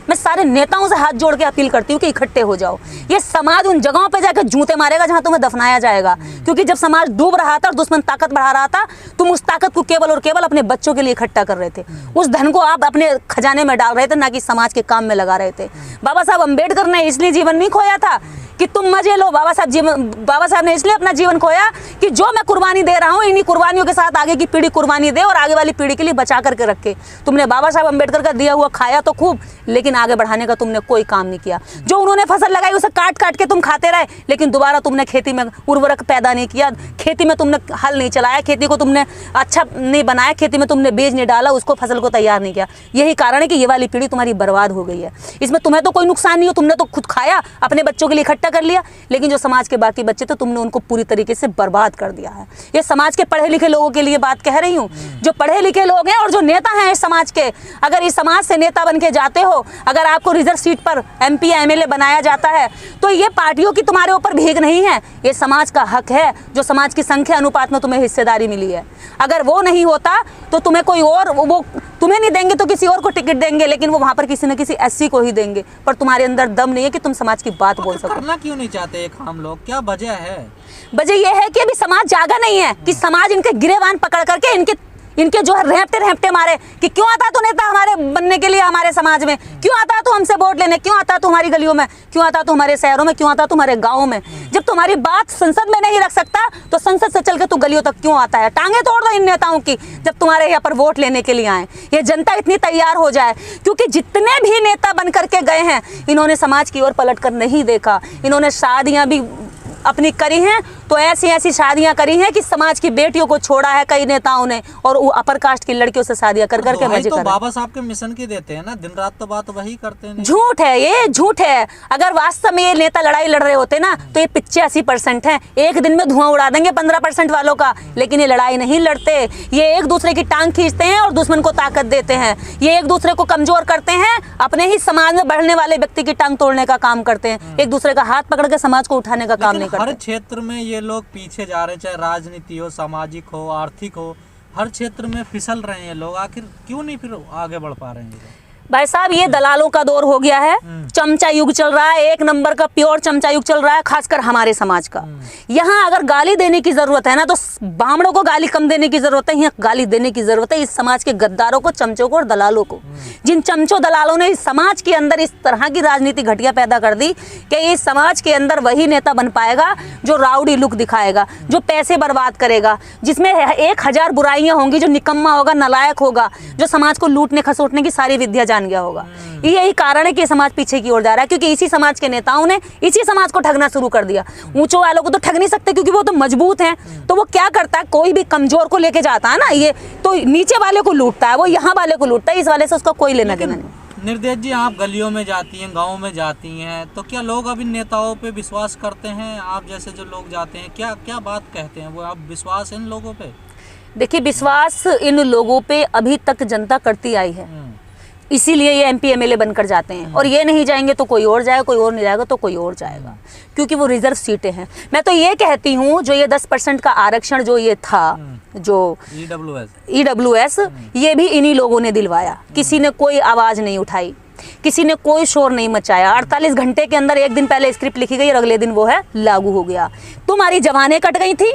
मैं सारे नेताओं से हाथ जोड़ के अपील करती हूँ कि इकट्ठे हो जाओ। ये समाज उन जगहों पे जाकर जूते मारेगा जहाँ तुम्हें दफनाया जाएगा, क्योंकि जब समाज डूब रहा था और दुश्मन ताकत बढ़ा रहा था, तुम उस ताकत को केवल और केवल अपने बच्चों के लिए इकट्ठा कर रहे थे। उस धन को आप अपने खजाने में डाल रहे थे, ना कि समाज के काम में लगा रहे थे। बाबा साहब अम्बेडकर ने इसलिए जीवन नहीं खोया था कि तुम मजे लो। बाबा साहब ने इसलिए अपना जीवन खोया कि जो मैं कुर्बानी दे रहा हूँ, इन्हीं कुर्बानियों के साथ आगे की पीढ़ी कुर्बानी दे और आगे वाली पीढ़ी के लिए बचा करके रखे। तुमने बाबा साहब अम्बेडकर का दिया हुआ खाया तो खूब, लेकिन आगे बढ़ाने का तुमने कोई काम नहीं किया। जो उन्होंने फसल लगाई उसे काट काट के तुम खाते रहे, लेकिन दोबारा तुमने खेती में उर्वरक पैदा नहीं किया, खेती में तुमने हल नहीं चलाया, खेती को तुमने अच्छा नहीं बनाया, खेती में तुमने बीज नहीं डाला, उसको फसल को तैयार नहीं किया। यही कारण है कि ये वाली पीढ़ी तुम्हारी बर्बाद हो गई है। इसमें तुम्हें तो कोई नुकसान नहीं हो, तुमने तो खुद खाया, अपने बच्चों के लिए इकट्ठा कर लिया, लेकिन जो समाज के बाकी बच्चे थे तुमने उनको पूरी तरीके से बर्बाद कर दिया है। ये समाज के पढ़े लिखे लोगों के लिए बात कह रही हूँ, जो पढ़े लिखे लोग हैं और जो नेता हैं इस समाज के। अगर इस समाज से नेता बन के जाते हो, अगर आपको रिजर्व सीट पर MP MLA बनाया जाता है, तो ये पार्टियों की तुम्हारे ऊपर भीख नहीं है, ये समाज का हक है, जो समाज की संख्या अनुपात में तुम्हें हिस्सेदारी मिली है। अगर वो नहीं होता तो तुम्हें कोई और, वो तुम्हें नहीं देंगे तो किसी और को टिकट देंगे, लेकिन वो वहां पर किसी न किसी SC को ही देंगे। पर तुम्हारे अंदर दम नहीं है कि तुम समाज की बात बोल सको। करना क्यों नहीं चाहते हम लोग, क्या वजह है? वजह यह है कि अभी समाज जागा नहीं है, कि समाज इनके गिरेबान पकड़ करके इनके जो है रेंपटे मारे कि क्यों आता तू नेता हमारे बनने के लिए, हमारे समाज में क्यों आता तू हमसे वोट लेने, क्यों आता तू हमारी गलियों में, क्यों आता तू हमारे शहरों में, क्यों आता तू हमारे गाँव में। जब तुम्हारी बात संसद में नहीं रख सकता तो संसद से चल के तू गलियों तक क्यों आता है? टांगे तोड़ दो इन नेताओं की जब तुम्हारे यहाँ पर वोट लेने के लिए आए। ये जनता इतनी तैयार हो जाए, क्योंकि जितने भी नेता बन करके गए हैं इन्होंने समाज की ओर पलट कर नहीं देखा। इन्होंने शादियाँ भी अपनी करी हैं तो ऐसी ऐसी शादियां करी हैं कि समाज की बेटियों को छोड़ा है कई नेताओं ने, और वो अपर कास्ट की लड़कियों से शादियां कर करके मजे कर रहे हैं। बाबा साहब के मिशन की देते हैं ना, दिन रात तो बात वही करते हैं। झूठ है, ये झूठ है। अगर वास्तव में ये नेता लड़ाई लड़ रहे होते ना तो ये 85% है, एक दिन में धुआं उड़ा देंगे 15% वालों का। लेकिन ये लड़ाई नहीं लड़ते, ये एक दूसरे की टांग खींचते हैं और दुश्मन को ताकत देते हैं। ये एक दूसरे को कमजोर करते हैं, अपने ही समाज में बढ़ने वाले व्यक्ति की टांग तोड़ने का काम करते हैं, एक दूसरे का हाथ पकड़ के समाज को उठाने का काम नहीं करते। हर क्षेत्र में ये लोग पीछे जा रहे हैं, चाहे राजनीति हो, सामाजिक हो, आर्थिक हो, हर क्षेत्र में फिसल रहे हैं लोग। आखिर क्यों नहीं फिर आगे बढ़ पा रहे हैं? भाई साहब ये दलालों का दौर हो गया है, चमचा युग चल रहा है, एक नंबर का प्योर चमचा युग चल रहा है, खासकर हमारे समाज का। यहाँ अगर गाली देने की जरूरत है ना तो बामड़ों को गाली कम देने की जरूरत है, यहाँ गाली देने की जरूरत है इस समाज के गद्दारों को, चमचों को और दलालों को। जिन चमचों दलालों ने इस समाज के अंदर इस तरह की राजनीति घटिया पैदा कर दी कि इस समाज के अंदर वही नेता बन पाएगा जो राउडी लुक दिखाएगा, जो पैसे बर्बाद करेगा, जिसमें 1000 बुराइयां होंगी, जो निकम्मा होगा, नालायक होगा, जो समाज को लूटने खसोटने की सारी विद्या जान गया होगा। यही कारण है कि समाज पीछे की ओर जा रहा है, क्योंकि इसी समाज के नेताओं ने इसी समाज को ठगना शुरू कर दिया। ऊंचों वालों को तो ठग नहीं सकते क्योंकि वो तो मजबूत हैं, तो वो क्या करता है, कोई भी कमजोर को लेके जाता है ना, ये तो नीचे वाले को लूटता है, वो यहाँ वाले को लूटता है, इस वाले से उसका कोई लेना देना नहीं। निर्देश जी, आप गलियों में जाती हैं, गाँव में जाती हैं, तो क्या लोग अभी नेताओं पे विश्वास करते हैं? आप जैसे जो लोग जाते हैं, क्या क्या बात कहते हैं वो? आप विश्वास है इन लोगों पे? देखिए, विश्वास इन लोगों पे अभी तक जनता करती आई है, इसीलिए ये MP MLA बनकर जाते हैं। और ये नहीं जाएंगे तो कोई और जाएगा, कोई और नहीं जाएगा तो कोई और जाएगा, क्योंकि वो रिजर्व सीटें हैं। मैं तो ये कहती हूँ जो ये 10% का आरक्षण जो ये था, जो EWS ये भी इन्हीं लोगों ने दिलवाया। किसी ने कोई आवाज़ नहीं उठाई, किसी ने कोई शोर नहीं मचाया। 48 घंटे के अंदर एक दिन पहले स्क्रिप्ट लिखी गई और अगले दिन वो है लागू हो गया। तुम्हारी जवानें कट गई थी।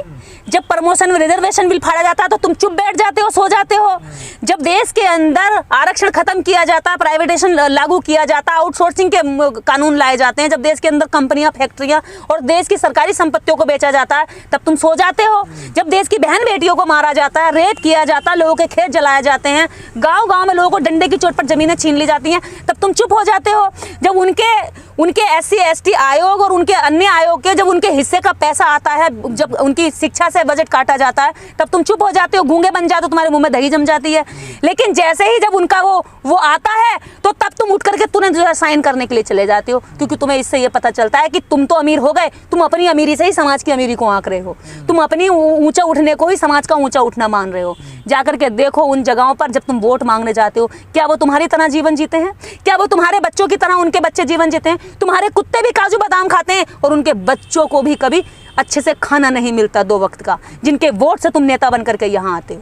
जब प्रमोशन में रिजर्वेशन बिल फाड़ा जाता है तो तुम चुप बैठ जाते हो, सो जाते हो। जब देश के अंदर आरक्षण खत्म किया जाता, प्राइवेटेशन लागू किया जाता, आउटसोर्सिंग के कानून लाए जाते हैं, जब देश के अंदर कंपनियां, फैक्ट्रियां और देश की सरकारी संपत्तियों को बेचा जाता है, तब तुम सो जाते हो। जब देश की बहन बेटियों को मारा जाता है, रेप किया जाता है, लोगों के खेत जलाए जाते हैं, गाँव गाँव में लोगों को डंडे की चोट पर जमीनें छीन ली जाती हैं, तब तुम चुप हो जाते हो। जब उनके SC ST आयोग और उनके अन्य आयोग के जब उनके हिस्से का पैसा आता है, जब उनकी शिक्षा से बजट काटा जाता है, तब तुम चुप हो जाते हो, गूंगे बन जाते हो, तुम्हारे मुंह में दही जम जाती है। लेकिन जैसे ही जब उनका वो आता है तो तब तुम उठ करके तुरंत जो है साइन करने के लिए चले जाते हो, क्योंकि तुम्हें इससे ये पता चलता है कि तुम तो अमीर हो गए, तुम अपनी अमीरी से ही समाज की अमीरी को आंक रहे हो, तुम अपनी ऊंचा उठने को ही समाज का ऊंचा उठना मान रहे हो। जाकर के देखो उन जगहों पर जब तुम वोट मांगने जाते हो, क्या वो तुम्हारी तरह जीवन जीते हैं? क्या वो तुम्हारे बच्चों की तरह उनके बच्चे जीवन जीते हैं? तुम्हारे कुत्ते भी काजू बादाम खाते हैं और उनके बच्चों को भी कभी अच्छे से खाना नहीं मिलता 2 वक्त का, जिनके वोट से तुम नेता बन करके यहाँ आते हो।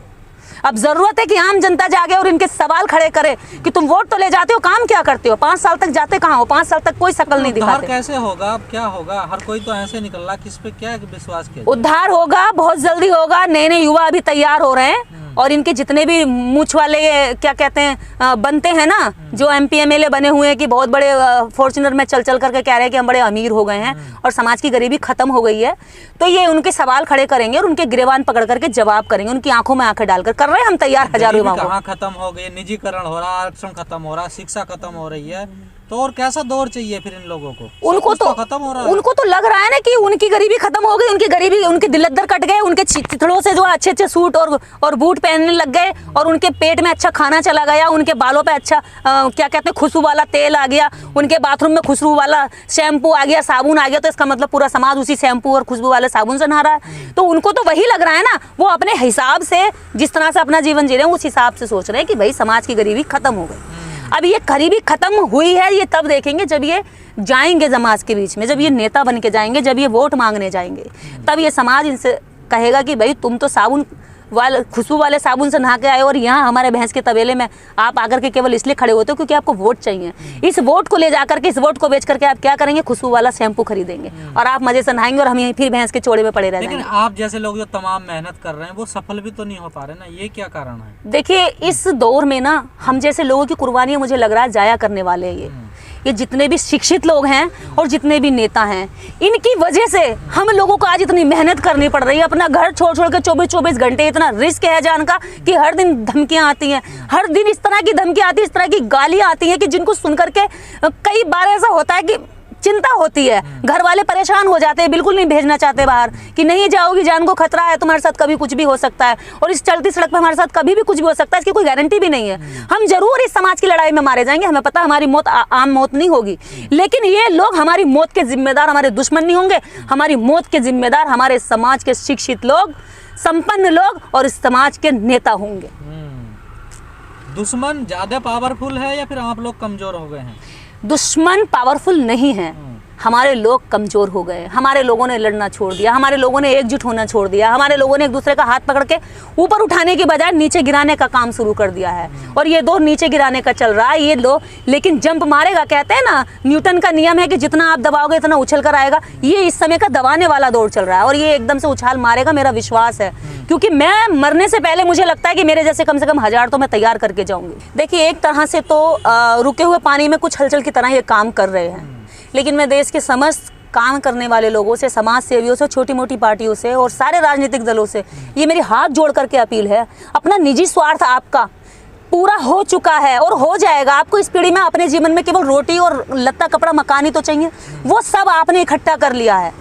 अब जरूरत है कि आम जनता जागे और इनके सवाल खड़े करे कि तुम वोट तो ले जाते हो, काम क्या करते हो, 5 साल तक जाते कहाँ हो, 5 साल तक कोई शकल नहीं उद्धार दिखाते। कैसे होगा, अब क्या होगा, हर कोई तो ऐसे निकल रहा, किस पे क्या विश्वास किया? उद्धार होगा, बहुत जल्दी होगा। नए नए युवा अभी तैयार हो रहे हैं और इनके जितने भी मूछ वाले क्या कहते हैं बनते हैं ना, जो MP MLA बने हुए हैं कि बहुत बड़े फॉर्च्यूनर में चल चल करके कह रहे हैं कि हम बड़े अमीर हो गए हैं और समाज की गरीबी खत्म हो गई है, तो ये उनके सवाल खड़े करेंगे और उनके गिरेबान पकड़ करके जवाब करेंगे, उनकी आंखों में आंखें डालकर। कर रहे हैं हम तैयार हजारों युवाओं को। कहाँ खत्म हो गई, निजीकरण हो रहा, आरक्षण खत्म हो रहा, शिक्षा खत्म हो रही है, तो और कैसा दौर चाहिए फिर इन लोगों को? उनको तो खत्म हो रहा है। उनको तो लग रहा है ना कि उनकी गरीबी खत्म हो गई, उनकी गरीबी, उनके दिलद्दर कट गए, उनके चिथड़ों से जो अच्छे अच्छे सूट और बूट पहनने लग गए और उनके पेट में अच्छा खाना चला गया, उनके बालों पे अच्छा क्या कहते हैं खुशबू वाला तेल आ गया, उनके बाथरूम में खुशबू वाला शैम्पू आ गया, साबुन आ गया, तो इसका मतलब पूरा समाज उसी शैम्पू और खुशबू वाले साबुन से नहा रहा है। तो उनको तो वही लग रहा है ना, वो अपने हिसाब से जिस तरह से अपना जीवन जी रहे हैं उस हिसाब से सोच रहे हैं कि भाई समाज की गरीबी खत्म हो गई। अब ये गरीबी खत्म हुई है, ये तब देखेंगे जब ये जाएंगे समाज के बीच में, जब ये नेता बन के जाएंगे, जब ये वोट मांगने जाएंगे, तब ये समाज इनसे कहेगा कि भाई तुम तो साबुन वाले खुशबू वाले साबुन से नहा के आए और यहाँ हमारे भैंस के तबेले में आप आकर के केवल इसलिए खड़े होते हो क्योंकि आपको वोट चाहिए। इस वोट को ले जाकर के, इस वोट को बेच करके आप क्या करेंगे, खुशबू वाला शैम्पू खरीदेंगे और आप मजे से नहाएंगे और हम यहीं फिर भैंस के चोड़े में पड़े रह जाएंगे। लेकिन आप जैसे लोग जो तमाम मेहनत कर रहे हैं वो सफल भी तो नहीं हो पा रहे ना, ये क्या कारण है? देखिए इस दौर में ना हम जैसे लोगों की कुर्बानियां मुझे लग रहा है जाया करने वाले हैं ये जितने भी शिक्षित लोग हैं और जितने भी नेता हैं, इनकी वजह से हम लोगों को आज इतनी मेहनत करनी पड़ रही है, अपना घर छोड़ छोड़ के 24-24 घंटे, इतना रिस्क है जान का कि हर दिन धमकियां आती हैं, हर दिन इस तरह की धमकियां आती है, इस तरह की गालियां आती हैं कि जिनको सुन करके कई बार ऐसा होता है कि चिंता होती है, घर वाले परेशान हो जाते हैं, बिल्कुल नहीं भेजना चाहते बाहर कि नहीं जाओगी, जान को खतरा है, तुम्हारे साथ कभी कुछ भी हो सकता है और इस चलती सड़क पर हमारे साथ कभी भी कुछ भी हो सकता है, इसकी कोई गारंटी भी नहीं है। हम जरूर इस समाज की लड़ाई में मारे जाएंगे, हमें पता है हमारी मौत आम मौत नहीं होगी, लेकिन ये लोग हमारी मौत के जिम्मेदार हमारे दुश्मन नहीं होंगे, हमारी मौत के जिम्मेदार हमारे समाज के शिक्षित लोग, संपन्न लोग और इस समाज के नेता होंगे। दुश्मन ज्यादा पावरफुल है या फिर आप लोग कमजोर हो गए हैं? दुश्मन पावरफुल नहीं है, हमारे लोग कमजोर हो गए, हमारे लोगों ने लड़ना छोड़ दिया, हमारे लोगों ने एकजुट होना छोड़ दिया, हमारे लोगों ने एक दूसरे का हाथ पकड़ के ऊपर उठाने की बजाय नीचे गिराने का काम शुरू कर दिया है और ये दौर नीचे गिराने का चल रहा है। ये लो लेकिन जंप मारेगा, कहते हैं ना न्यूटन का नियम है कि जितना आप दबाओगे इतना उछल कर आएगा, ये इस समय का दबाने वाला दौर चल रहा है और ये एकदम से उछाल मारेगा, मेरा विश्वास है, क्योंकि मैं मरने से पहले मुझे लगता है कि मेरे जैसे कम से कम 1000 तो मैं तैयार करके जाऊंगी। देखिए एक तरह से तो रुके हुए पानी में कुछ हलचल की तरह ये काम कर रहे हैं, लेकिन मैं देश के समस्त काम करने वाले लोगों से, समाज सेवियों से, छोटी मोटी पार्टियों से और सारे राजनीतिक दलों से ये मेरी हाथ जोड़ करके अपील है, अपना निजी स्वार्थ आपका पूरा हो चुका है और हो जाएगा। आपको इस पीढ़ी में अपने जीवन में केवल रोटी और लत्ता कपड़ा मकान ही तो चाहिए, वो सब आपने इकट्ठा कर लिया है।